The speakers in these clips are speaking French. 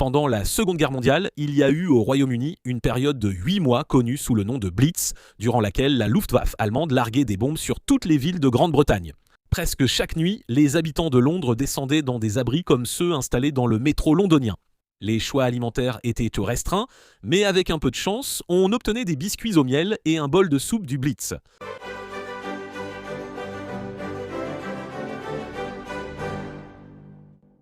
Pendant la Seconde Guerre mondiale, il y a eu au Royaume-Uni une période de 8 mois connue sous le nom de Blitz, durant laquelle la Luftwaffe allemande larguait des bombes sur toutes les villes de Grande-Bretagne. Presque chaque nuit, les habitants de Londres descendaient dans des abris comme ceux installés dans le métro londonien. Les choix alimentaires étaient restreints, mais avec un peu de chance, on obtenait des biscuits au miel et un bol de soupe du Blitz.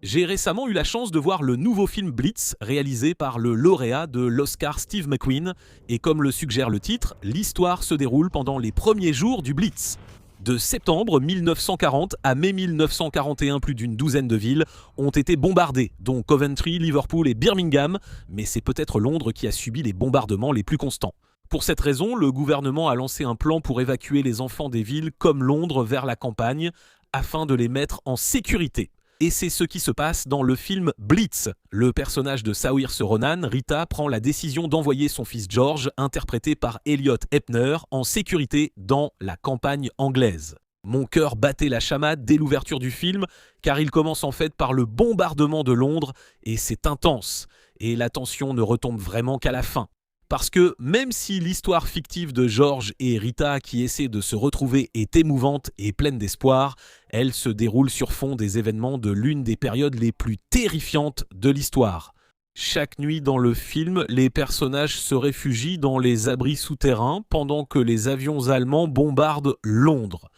J'ai récemment eu la chance de voir le nouveau film Blitz, réalisé par le lauréat de l'Oscar Steve McQueen, et comme le suggère le titre, l'histoire se déroule pendant les premiers jours du Blitz. De septembre 1940 à mai 1941, plus d'une douzaine de villes ont été bombardées, dont Coventry, Liverpool et Birmingham, mais c'est peut-être Londres qui a subi les bombardements les plus constants. Pour cette raison, le gouvernement a lancé un plan pour évacuer les enfants des villes comme Londres vers la campagne, afin de les mettre en sécurité. Et c'est ce qui se passe dans le film Blitz. Le personnage de Saoirse Ronan, Rita, prend la décision d'envoyer son fils George, interprété par Elliot Epner, en sécurité dans la campagne anglaise. Mon cœur battait la chamade dès l'ouverture du film, car il commence en fait par le bombardement de Londres, et c'est intense. Et la tension ne retombe vraiment qu'à la fin. Parce que même si l'histoire fictive de George et Rita qui essaient de se retrouver est émouvante et pleine d'espoir, elle se déroule sur fond des événements de l'une des périodes les plus terrifiantes de l'histoire. Chaque nuit dans le film, les personnages se réfugient dans les abris souterrains pendant que les avions allemands bombardent Londres.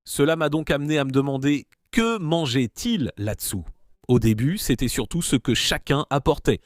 Cela m'a donc amené à me demander que mangeait-il là-dessous ? Au début, c'était surtout ce que chacun apportait.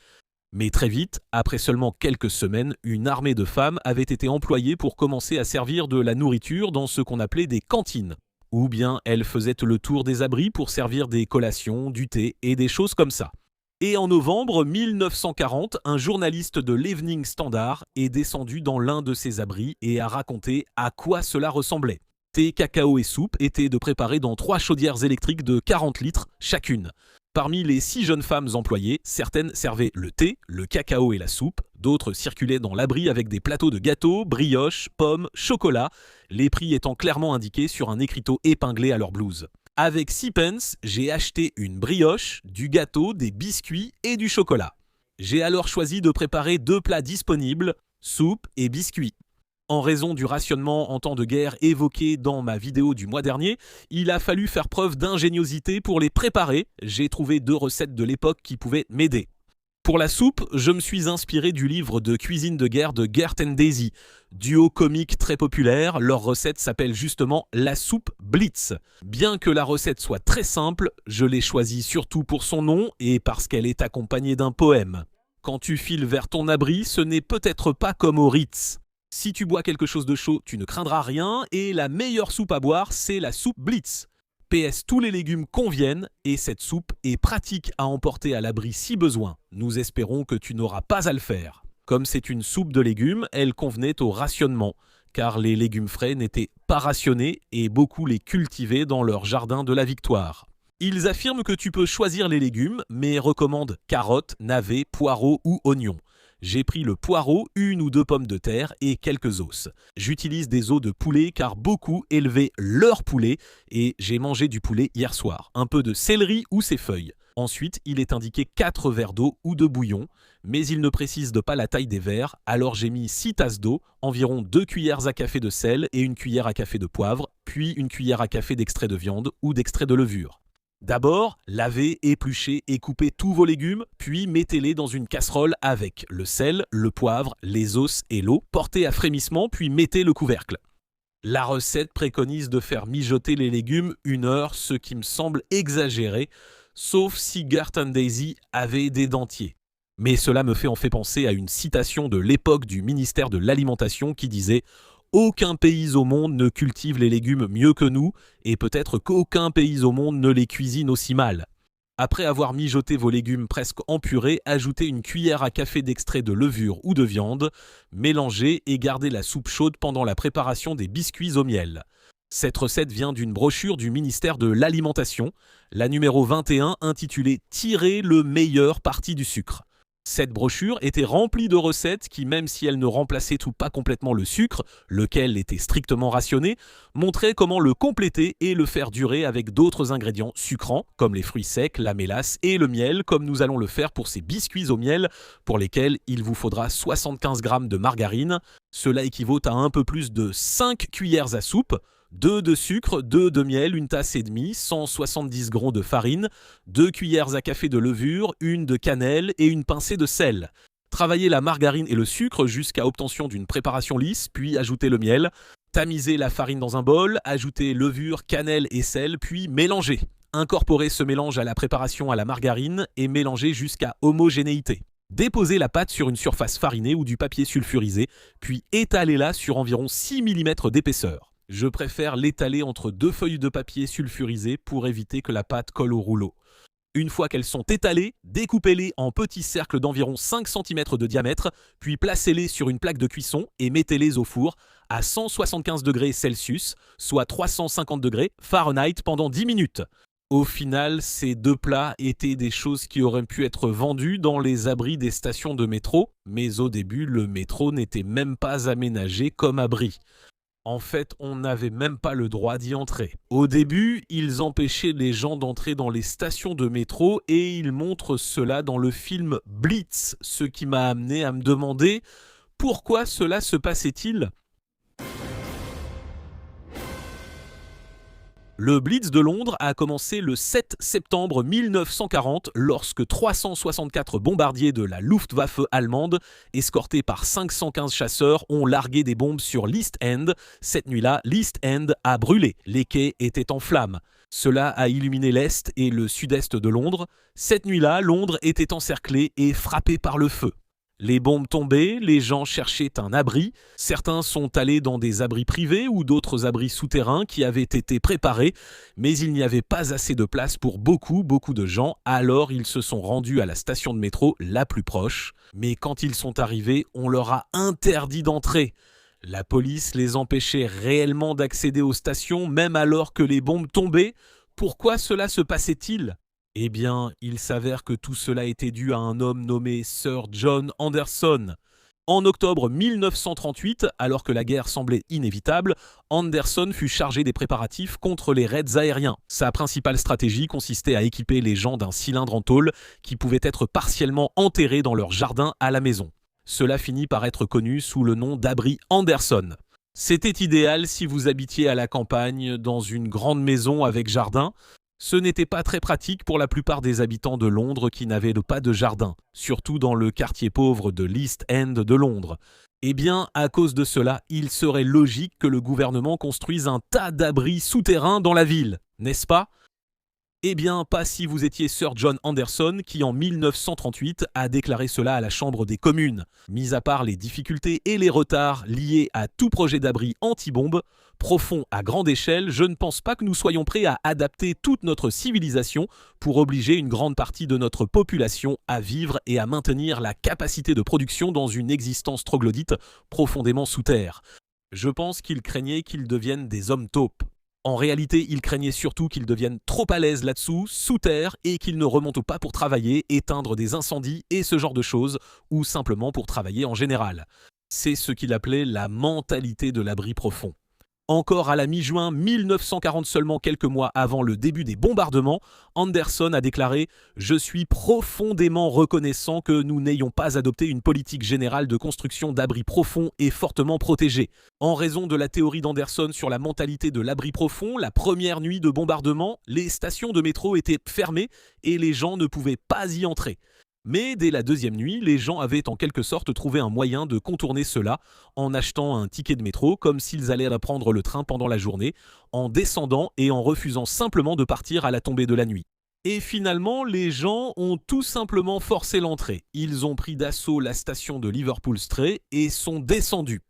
Mais très vite, après seulement quelques semaines, une armée de femmes avait été employée pour commencer à servir de la nourriture dans ce qu'on appelait des cantines. Ou bien elles faisaient le tour des abris pour servir des collations, du thé et des choses comme ça. Et en novembre 1940, un journaliste de l'Evening Standard est descendu dans l'un de ces abris et a raconté à quoi cela ressemblait. Thé, cacao et soupe étaient de préparer dans 3 chaudières électriques de 40 litres chacune. Parmi les 6 jeunes femmes employées, certaines servaient le thé, le cacao et la soupe, d'autres circulaient dans l'abri avec des plateaux de gâteaux, brioches, pommes, chocolat, les prix étant clairement indiqués sur un écriteau épinglé à leur blouse. Avec 6 pence, j'ai acheté une brioche, du gâteau, des biscuits et du chocolat. J'ai alors choisi de préparer 2 plats disponibles, soupe et biscuits. En raison du rationnement en temps de guerre évoqué dans ma vidéo du mois dernier, il a fallu faire preuve d'ingéniosité pour les préparer. J'ai trouvé 2 recettes de l'époque qui pouvaient m'aider. Pour la soupe, je me suis inspiré du livre de cuisine de guerre de Gert and Daisy. Duo comique très populaire, leur recette s'appelle justement la soupe Blitz. Bien que la recette soit très simple, je l'ai choisie surtout pour son nom et parce qu'elle est accompagnée d'un poème. Quand tu files vers ton abri, ce n'est peut-être pas comme au Ritz. Si tu bois quelque chose de chaud, tu ne craindras rien et la meilleure soupe à boire, c'est la soupe Blitz. PS, tous les légumes conviennent et cette soupe est pratique à emporter à l'abri si besoin. Nous espérons que tu n'auras pas à le faire. Comme c'est une soupe de légumes, elle convenait au rationnement, car les légumes frais n'étaient pas rationnés et beaucoup les cultivaient dans leur jardin de la Victoire. Ils affirment que tu peux choisir les légumes, mais recommandent carottes, navets, poireaux ou oignons. J'ai pris le poireau, 1 ou 2 pommes de terre et quelques os. J'utilise des os de poulet car beaucoup élevaient leur poulet et j'ai mangé du poulet hier soir. Un peu de céleri ou ses feuilles. Ensuite, il est indiqué 4 verres d'eau ou de bouillon, mais il ne précise pas la taille des verres, alors j'ai mis 6 tasses d'eau, environ 2 cuillères à café de sel et 1 cuillère à café de poivre, puis 1 cuillère à café d'extrait de viande ou d'extrait de levure. D'abord, lavez, épluchez et coupez tous vos légumes, puis mettez-les dans une casserole avec le sel, le poivre, les os et l'eau. Portez à frémissement, puis mettez le couvercle. La recette préconise de faire mijoter les légumes 1 heure, ce qui me semble exagéré, sauf si Gert and Daisy avait des dentiers. Mais cela me fait penser à une citation de l'époque du ministère de l'Alimentation qui disait « Aucun pays au monde ne cultive les légumes mieux que nous, et peut-être qu'aucun pays au monde ne les cuisine aussi mal. » Après avoir mijoté vos légumes presque en purée, ajoutez 1 cuillère à café d'extrait de levure ou de viande, mélangez et gardez la soupe chaude pendant la préparation des biscuits au miel. Cette recette vient d'une brochure du ministère de l'Alimentation, la numéro 21 intitulée « Tirer le meilleur parti du sucre ». Cette brochure était remplie de recettes qui, même si elles ne remplaçaient tout pas complètement le sucre, lequel était strictement rationné, montraient comment le compléter et le faire durer avec d'autres ingrédients sucrants, comme les fruits secs, la mélasse et le miel, comme nous allons le faire pour ces biscuits au miel, pour lesquels il vous faudra 75 g de margarine. Cela équivaut à un peu plus de 5 cuillères à soupe, 2 de sucre, 2 de miel, une tasse et demie, 170 g de farine, 2 cuillères à café de levure, une de cannelle et une pincée de sel. Travaillez la margarine et le sucre jusqu'à obtention d'une préparation lisse, puis ajoutez le miel. Tamisez la farine dans un bol, ajoutez levure, cannelle et sel, puis mélangez. Incorporez ce mélange à la préparation à la margarine et mélangez jusqu'à homogénéité. Déposez la pâte sur une surface farinée ou du papier sulfurisé, puis étalez-la sur environ 6 mm d'épaisseur. Je préfère l'étaler entre 2 feuilles de papier sulfurisé pour éviter que la pâte colle au rouleau. Une fois qu'elles sont étalées, découpez-les en petits cercles d'environ 5 cm de diamètre, puis placez-les sur une plaque de cuisson et mettez-les au four à 175 degrés Celsius, soit 350 degrés Fahrenheit pendant 10 minutes. Au final, ces 2 plats étaient des choses qui auraient pu être vendues dans les abris des stations de métro, mais au début, le métro n'était même pas aménagé comme abri. En fait, on n'avait même pas le droit d'y entrer. Au début, ils empêchaient les gens d'entrer dans les stations de métro et ils montrent cela dans le film Blitz, ce qui m'a amené à me demander pourquoi cela se passait-il ? Le Blitz de Londres a commencé le 7 septembre 1940 lorsque 364 bombardiers de la Luftwaffe allemande, escortés par 515 chasseurs, ont largué des bombes sur l'East End. Cette nuit-là, l'East End a brûlé. Les quais étaient en flammes. Cela a illuminé l'est et le sud-est de Londres. Cette nuit-là, Londres était encerclée et frappée par le feu. Les bombes tombaient, les gens cherchaient un abri. Certains sont allés dans des abris privés ou d'autres abris souterrains qui avaient été préparés, mais il n'y avait pas assez de place pour beaucoup de gens, alors ils se sont rendus à la station de métro la plus proche. Mais quand ils sont arrivés, on leur a interdit d'entrer. La police les empêchait réellement d'accéder aux stations, même alors que les bombes tombaient. Pourquoi cela se passait-il ? Eh bien, il s'avère que tout cela était dû à un homme nommé Sir John Anderson. En octobre 1938, alors que la guerre semblait inévitable, Anderson fut chargé des préparatifs contre les raids aériens. Sa principale stratégie consistait à équiper les gens d'un cylindre en tôle qui pouvait être partiellement enterré dans leur jardin à la maison. Cela finit par être connu sous le nom d'abri Anderson. C'était idéal si vous habitiez à la campagne, dans une grande maison avec jardin. Ce n'était pas très pratique pour la plupart des habitants de Londres qui n'avaient pas de jardin, surtout dans le quartier pauvre de l'East End de Londres. Eh bien, à cause de cela, il serait logique que le gouvernement construise un tas d'abris souterrains dans la ville, n'est-ce pas ? Eh bien, pas si vous étiez Sir John Anderson qui, en 1938, a déclaré cela à la Chambre des communes. Mis à part les difficultés et les retards liés à tout projet d'abri anti-bombe, profond à grande échelle, je ne pense pas que nous soyons prêts à adapter toute notre civilisation pour obliger une grande partie de notre population à vivre et à maintenir la capacité de production dans une existence troglodyte profondément sous terre. Je pense qu'il craignait qu'ils deviennent des hommes taupes. En réalité, il craignait surtout qu'ils deviennent trop à l'aise là-dessous, sous terre, et qu'ils ne remontent pas pour travailler, éteindre des incendies et ce genre de choses, ou simplement pour travailler en général. C'est ce qu'il appelait la mentalité de l'abri profond. Encore à la mi-juin 1940, seulement quelques mois avant le début des bombardements, Anderson a déclaré « Je suis profondément reconnaissant que nous n'ayons pas adopté une politique générale de construction d'abris profonds et fortement protégés. En raison de la théorie d'Anderson sur la mentalité de l'abri profond, la première nuit de bombardement, les stations de métro étaient fermées et les gens ne pouvaient pas y entrer. » Mais dès la deuxième nuit, les gens avaient en quelque sorte trouvé un moyen de contourner cela en achetant un ticket de métro comme s'ils allaient prendre le train pendant la journée, en descendant et en refusant simplement de partir à la tombée de la nuit. Et finalement, les gens ont tout simplement forcé l'entrée. Ils ont pris d'assaut la station de Liverpool Street et sont descendus.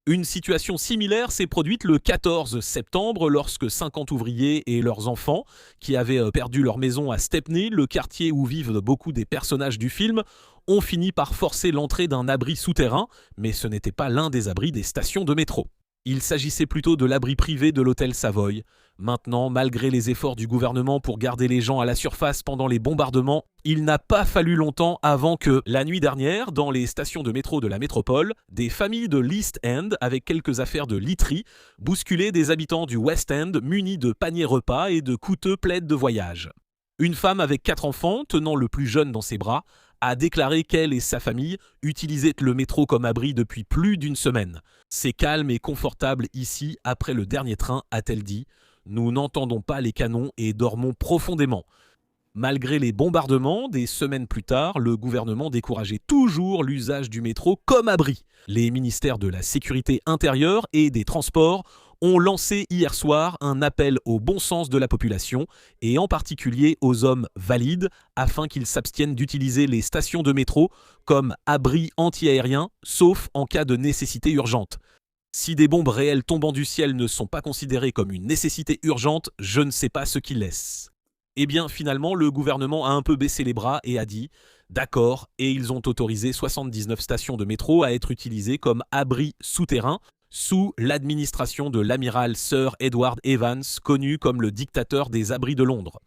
Une situation similaire s'est produite le 14 septembre lorsque 50 ouvriers et leurs enfants, qui avaient perdu leur maison à Stepney, le quartier où vivent beaucoup des personnages du film, ont fini par forcer l'entrée d'un abri souterrain, mais ce n'était pas l'un des abris des stations de métro. Il s'agissait plutôt de l'abri privé de l'hôtel Savoy. Maintenant, malgré les efforts du gouvernement pour garder les gens à la surface pendant les bombardements, il n'a pas fallu longtemps avant que, la nuit dernière, dans les stations de métro de la métropole, des familles de l'East End, avec quelques affaires de literie, bousculaient des habitants du West End munis de paniers repas et de coûteux plaids de voyage. Une femme avec 4 enfants, tenant le plus jeune dans ses bras, a déclaré qu'elle et sa famille utilisaient le métro comme abri depuis plus d'une semaine. « C'est calme et confortable ici après le dernier train », a-t-elle dit. « Nous n'entendons pas les canons et dormons profondément ». Malgré les bombardements, des semaines plus tard, le gouvernement décourageait toujours l'usage du métro comme abri. Les ministères de la Sécurité intérieure et des Transports ont lancé hier soir un appel au bon sens de la population et en particulier aux hommes valides afin qu'ils s'abstiennent d'utiliser les stations de métro comme abri anti-aérien, sauf en cas de nécessité urgente. Si des bombes réelles tombant du ciel ne sont pas considérées comme une nécessité urgente, je ne sais pas ce qui laisse. Eh bien, finalement, le gouvernement a un peu baissé les bras et a dit « D'accord » et ils ont autorisé 79 stations de métro à être utilisées comme abris souterrains sous l'administration de l'amiral Sir Edward Evans, connu comme le dictateur des abris de Londres.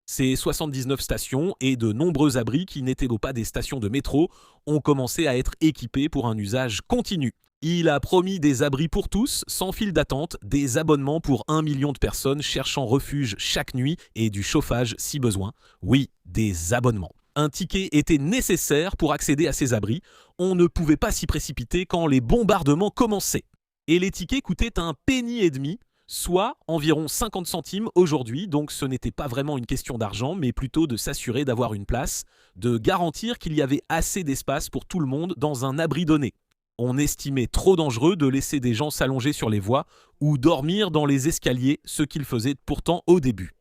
Ces 79 stations et de nombreux abris qui n'étaient pas des stations de métro ont commencé à être équipés pour un usage continu. Il a promis des abris pour tous, sans file d'attente, des abonnements pour 1 million de personnes cherchant refuge chaque nuit et du chauffage si besoin. Oui, des abonnements. Un ticket était nécessaire pour accéder à ces abris. On ne pouvait pas s'y précipiter quand les bombardements commençaient. Et les tickets coûtaient 1,5 penny, soit environ 50 centimes aujourd'hui, donc ce n'était pas vraiment une question d'argent, mais plutôt de s'assurer d'avoir une place, de garantir qu'il y avait assez d'espace pour tout le monde dans un abri donné. On estimait trop dangereux de laisser des gens s'allonger sur les voies ou dormir dans les escaliers, ce qu'ils faisaient pourtant au début.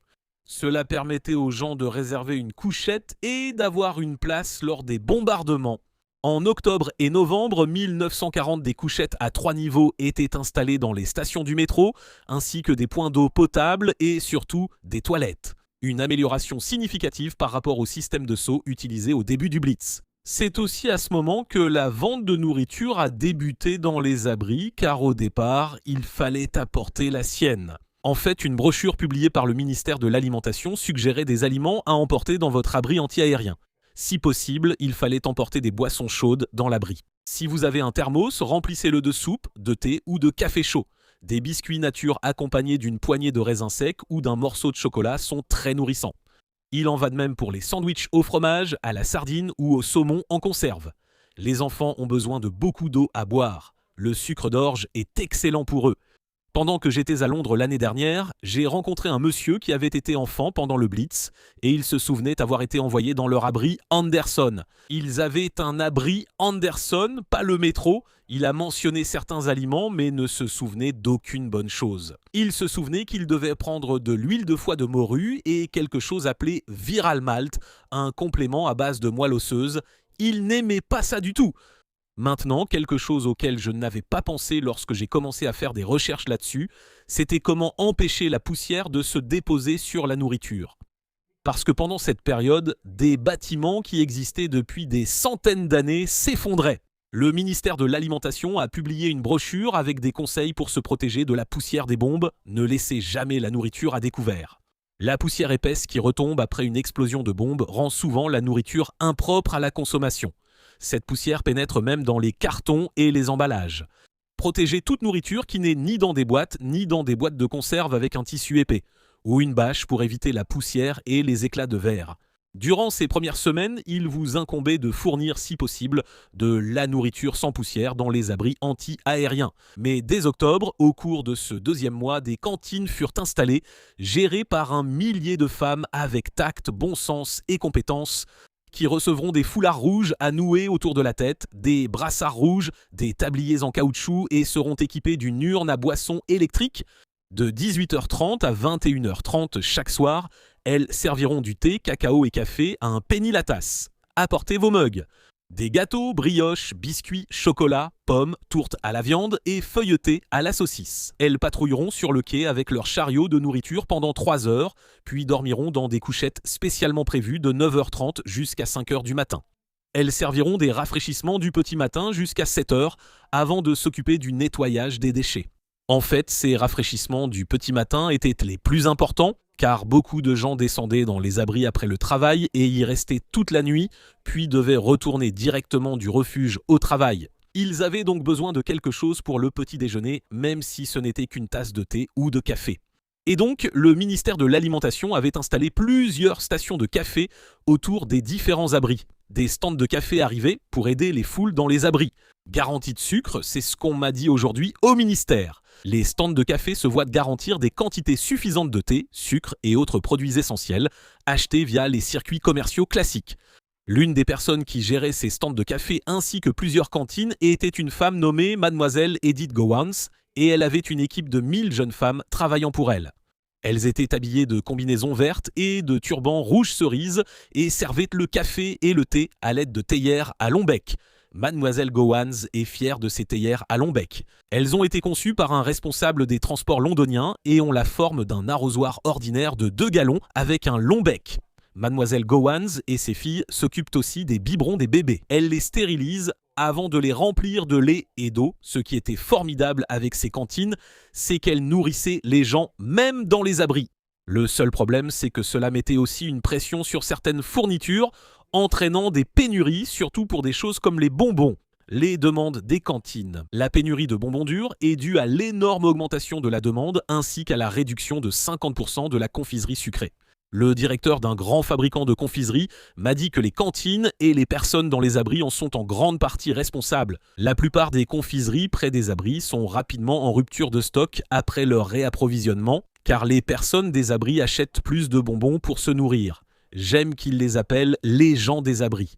Cela permettait aux gens de réserver une couchette et d'avoir une place lors des bombardements. En octobre et novembre 1940, des couchettes à 3 niveaux étaient installées dans les stations du métro, ainsi que des points d'eau potable et surtout des toilettes. Une amélioration significative par rapport au système de seau utilisé au début du Blitz. C'est aussi à ce moment que la vente de nourriture a débuté dans les abris, car au départ, il fallait apporter la sienne. En fait, une brochure publiée par le ministère de l'Alimentation suggérait des aliments à emporter dans votre abri anti-aérien. Si possible, il fallait emporter des boissons chaudes dans l'abri. Si vous avez un thermos, remplissez-le de soupe, de thé ou de café chaud. Des biscuits nature accompagnés d'une poignée de raisins secs ou d'un morceau de chocolat sont très nourrissants. Il en va de même pour les sandwichs au fromage, à la sardine ou au saumon en conserve. Les enfants ont besoin de beaucoup d'eau à boire. Le sucre d'orge est excellent pour eux. Pendant que j'étais à Londres l'année dernière, j'ai rencontré un monsieur qui avait été enfant pendant le Blitz et il se souvenait avoir été envoyé dans leur abri Anderson. Ils avaient un abri Anderson, pas le métro. Il a mentionné certains aliments mais ne se souvenait d'aucune bonne chose. Il se souvenait qu'il devait prendre de l'huile de foie de morue et quelque chose appelé Viral Malt, un complément à base de moelle osseuse. Il n'aimait pas ça du tout. Maintenant, quelque chose auquel je n'avais pas pensé lorsque j'ai commencé à faire des recherches là-dessus, c'était comment empêcher la poussière de se déposer sur la nourriture. Parce que pendant cette période, des bâtiments qui existaient depuis des centaines d'années s'effondraient. Le ministère de l'Alimentation a publié une brochure avec des conseils pour se protéger de la poussière des bombes. Ne laissez jamais la nourriture à découvert. La poussière épaisse qui retombe après une explosion de bombe rend souvent la nourriture impropre à la consommation. Cette poussière pénètre même dans les cartons et les emballages. Protégez toute nourriture qui n'est ni dans des boîtes ni dans des boîtes de conserve avec un tissu épais, ou une bâche pour éviter la poussière et les éclats de verre. Durant ces premières semaines, il vous incombait de fournir, si possible, de la nourriture sans poussière dans les abris anti-aériens. Mais dès octobre, au cours de ce deuxième mois, des cantines furent installées, gérées par un millier de femmes avec tact, bon sens et compétence, qui recevront des foulards rouges à nouer autour de la tête, des brassards rouges, des tabliers en caoutchouc et seront équipés d'une urne à boissons électrique. De 18h30 à 21h30 chaque soir, elles serviront du thé, cacao et café à 1 penny la tasse. Apportez vos mugs. Des gâteaux, brioches, biscuits, chocolat, pommes, tourtes à la viande et feuilletés à la saucisse. Elles patrouilleront sur le quai avec leur chariot de nourriture pendant 3 heures, puis dormiront dans des couchettes spécialement prévues de 9h30 jusqu'à 5h du matin. Elles serviront des rafraîchissements du petit matin jusqu'à 7h avant de s'occuper du nettoyage des déchets. En fait, ces rafraîchissements du petit matin étaient les plus importants, car beaucoup de gens descendaient dans les abris après le travail et y restaient toute la nuit, puis devaient retourner directement du refuge au travail. Ils avaient donc besoin de quelque chose pour le petit déjeuner, même si ce n'était qu'une tasse de thé ou de café. Et donc, le ministère de l'Alimentation avait installé plusieurs stations de café autour des différents abris. Des stands de café arrivaient pour aider les foules dans les abris. Garantie de sucre, c'est ce qu'on m'a dit aujourd'hui au ministère. Les stands de café se voient garantir des quantités suffisantes de thé, sucre et autres produits essentiels, achetés via les circuits commerciaux classiques. L'une des personnes qui gérait ces stands de café ainsi que plusieurs cantines était une femme nommée Mademoiselle Edith Gowans, et elle avait une équipe de 1000 jeunes femmes travaillant pour elle. Elles étaient habillées de combinaisons vertes et de turbans rouge cerise et servaient le café et le thé à l'aide de théières à long bec. Mademoiselle Gowans est fière de ses théières à long bec. Elles ont été conçues par un responsable des transports londoniens et ont la forme d'un arrosoir ordinaire de 2 gallons avec un long bec. Mademoiselle Gowans et ses filles s'occupent aussi des biberons des bébés. Elles les stérilisent avant de les remplir de lait et d'eau. Ce qui était formidable avec ces cantines, c'est qu'elles nourrissaient les gens même dans les abris. Le seul problème, c'est que cela mettait aussi une pression sur certaines fournitures, entraînant des pénuries, surtout pour des choses comme les bonbons. Les demandes des cantines. La pénurie de bonbons durs est due à l'énorme augmentation de la demande ainsi qu'à la réduction de 50% de la confiserie sucrée. Le directeur d'un grand fabricant de confiserie m'a dit que les cantines et les personnes dans les abris en sont en grande partie responsables. La plupart des confiseries près des abris sont rapidement en rupture de stock après leur réapprovisionnement, car les personnes des abris achètent plus de bonbons pour se nourrir. J'aime qu'ils les appellent les gens des abris.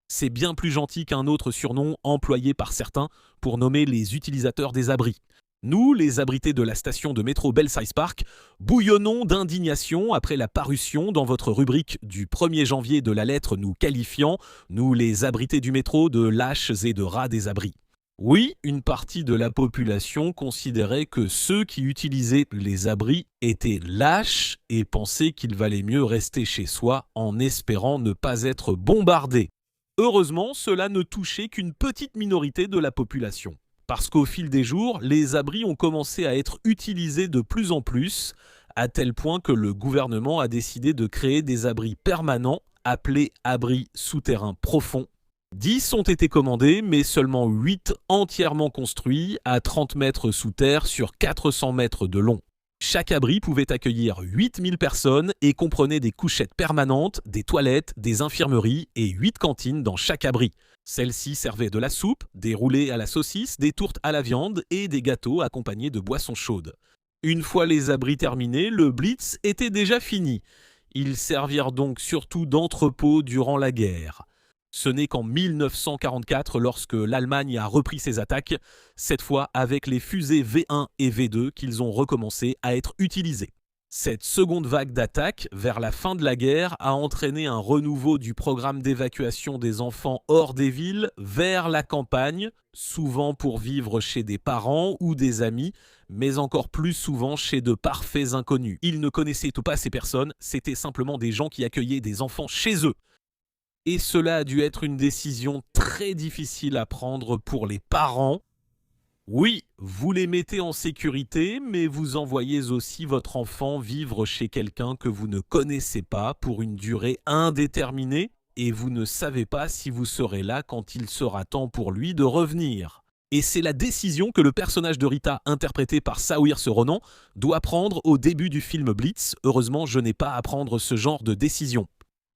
C'est bien plus gentil qu'un autre surnom employé par certains pour nommer les utilisateurs des abris. Nous, les abrités de la station de métro Belsize Park, bouillonnons d'indignation après la parution dans votre rubrique du 1er janvier de la lettre nous qualifiant, nous les abrités du métro, de lâches et de rats des abris. Oui, une partie de la population considérait que ceux qui utilisaient les abris étaient lâches et pensaient qu'il valait mieux rester chez soi en espérant ne pas être bombardé. Heureusement, cela ne touchait qu'une petite minorité de la population. Parce qu'au fil des jours, les abris ont commencé à être utilisés de plus en plus, à tel point que le gouvernement a décidé de créer des abris permanents, appelés abris souterrains profonds. 10 ont été commandés, mais seulement 8 entièrement construits, à 30 mètres sous terre sur 400 mètres de long. Chaque abri pouvait accueillir 8000 personnes et comprenait des couchettes permanentes, des toilettes, des infirmeries et 8 cantines dans chaque abri. Celles-ci servaient de la soupe, des roulés à la saucisse, des tourtes à la viande et des gâteaux accompagnés de boissons chaudes. Une fois les abris terminés, le Blitz était déjà fini. Ils servirent donc surtout d'entrepôt durant la guerre. Ce n'est qu'en 1944, lorsque l'Allemagne a repris ses attaques, cette fois avec les fusées V1 et V2 qu'ils ont recommencé à être utilisés. Cette seconde vague d'attaques, vers la fin de la guerre, a entraîné un renouveau du programme d'évacuation des enfants hors des villes vers la campagne, souvent pour vivre chez des parents ou des amis, mais encore plus souvent chez de parfaits inconnus. Ils ne connaissaient pas ces personnes, c'était simplement des gens qui accueillaient des enfants chez eux. Et cela a dû être une décision très difficile à prendre pour les parents. Oui, vous les mettez en sécurité, mais vous envoyez aussi votre enfant vivre chez quelqu'un que vous ne connaissez pas pour une durée indéterminée et vous ne savez pas si vous serez là quand il sera temps pour lui de revenir. Et c'est la décision que le personnage de Rita, interprété par Saoirse Ronan, doit prendre au début du film Blitz. Heureusement, je n'ai pas à prendre ce genre de décision.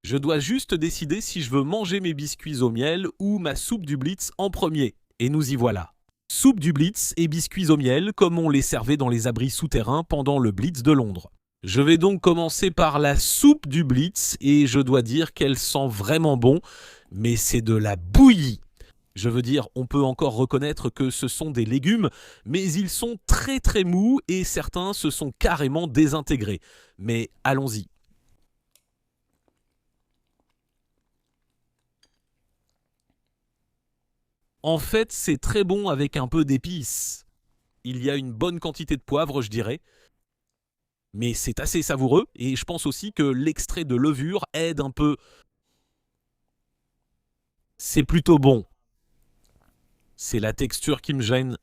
Je dois juste décider si je veux manger mes biscuits au miel ou ma soupe du Blitz en premier. Et nous y voilà. Soupe du Blitz et biscuits au miel comme on les servait dans les abris souterrains pendant le Blitz de Londres. Je vais donc commencer par la soupe du Blitz et je dois dire qu'elle sent vraiment bon, mais c'est de la bouillie. Je veux dire, on peut encore reconnaître que ce sont des légumes, mais ils sont très très mous et certains se sont carrément désintégrés. Mais allons-y. En fait, c'est très bon avec un peu d'épices. Il y a une bonne quantité de poivre, je dirais. Mais c'est assez savoureux et je pense aussi que l'extrait de levure aide un peu. C'est plutôt bon. C'est la texture qui me gêne.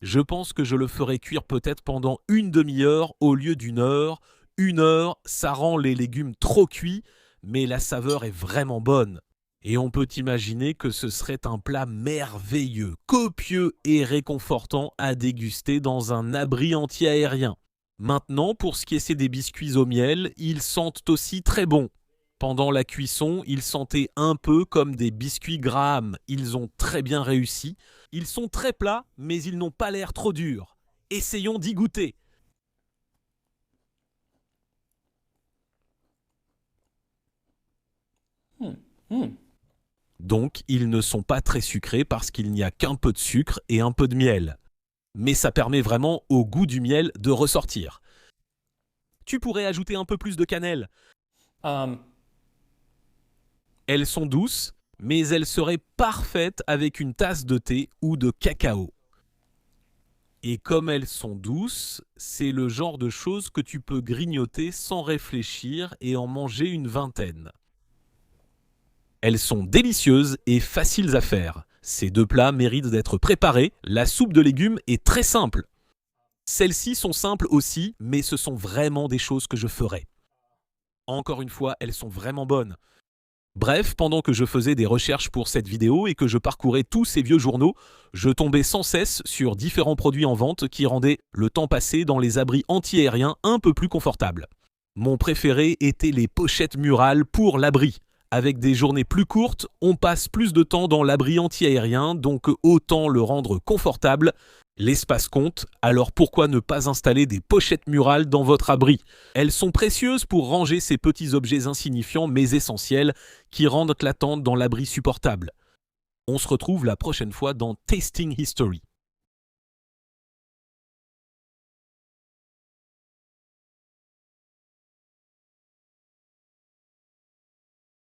Je pense que je le ferai cuire peut-être pendant une demi-heure au lieu d'une heure. Une heure, ça rend les légumes trop cuits, mais la saveur est vraiment bonne. Et on peut imaginer que ce serait un plat merveilleux, copieux et réconfortant à déguster dans un abri anti-aérien. Maintenant, pour ce qui est des biscuits au miel, ils sentent aussi très bon. Pendant la cuisson, ils sentaient un peu comme des biscuits Graham. Ils ont très bien réussi. Ils sont très plats, mais ils n'ont pas l'air trop durs. Essayons d'y goûter. Donc, ils ne sont pas très sucrés parce qu'il n'y a qu'un peu de sucre et un peu de miel. Mais ça permet vraiment au goût du miel de ressortir. Tu pourrais ajouter un peu plus de cannelle. Elles sont douces, mais elles seraient parfaites avec une tasse de thé ou de cacao. Et comme elles sont douces, c'est le genre de choses que tu peux grignoter sans réfléchir et en manger une vingtaine. Elles sont délicieuses et faciles à faire. Ces deux plats méritent d'être préparés. La soupe de légumes est très simple. Celles-ci sont simples aussi, mais ce sont vraiment des choses que je ferai. Encore une fois, elles sont vraiment bonnes. Bref, pendant que je faisais des recherches pour cette vidéo et que je parcourais tous ces vieux journaux, je tombais sans cesse sur différents produits en vente qui rendaient le temps passé dans les abris anti-aériens un peu plus confortable. Mon préféré était les pochettes murales pour l'abri. Avec des journées plus courtes, on passe plus de temps dans l'abri anti-aérien, donc autant le rendre confortable. L'espace compte, alors pourquoi ne pas installer des pochettes murales dans votre abri? Elles sont précieuses pour ranger ces petits objets insignifiants mais essentiels qui rendent l'attente dans l'abri supportable. On se retrouve la prochaine fois dans Tasting History.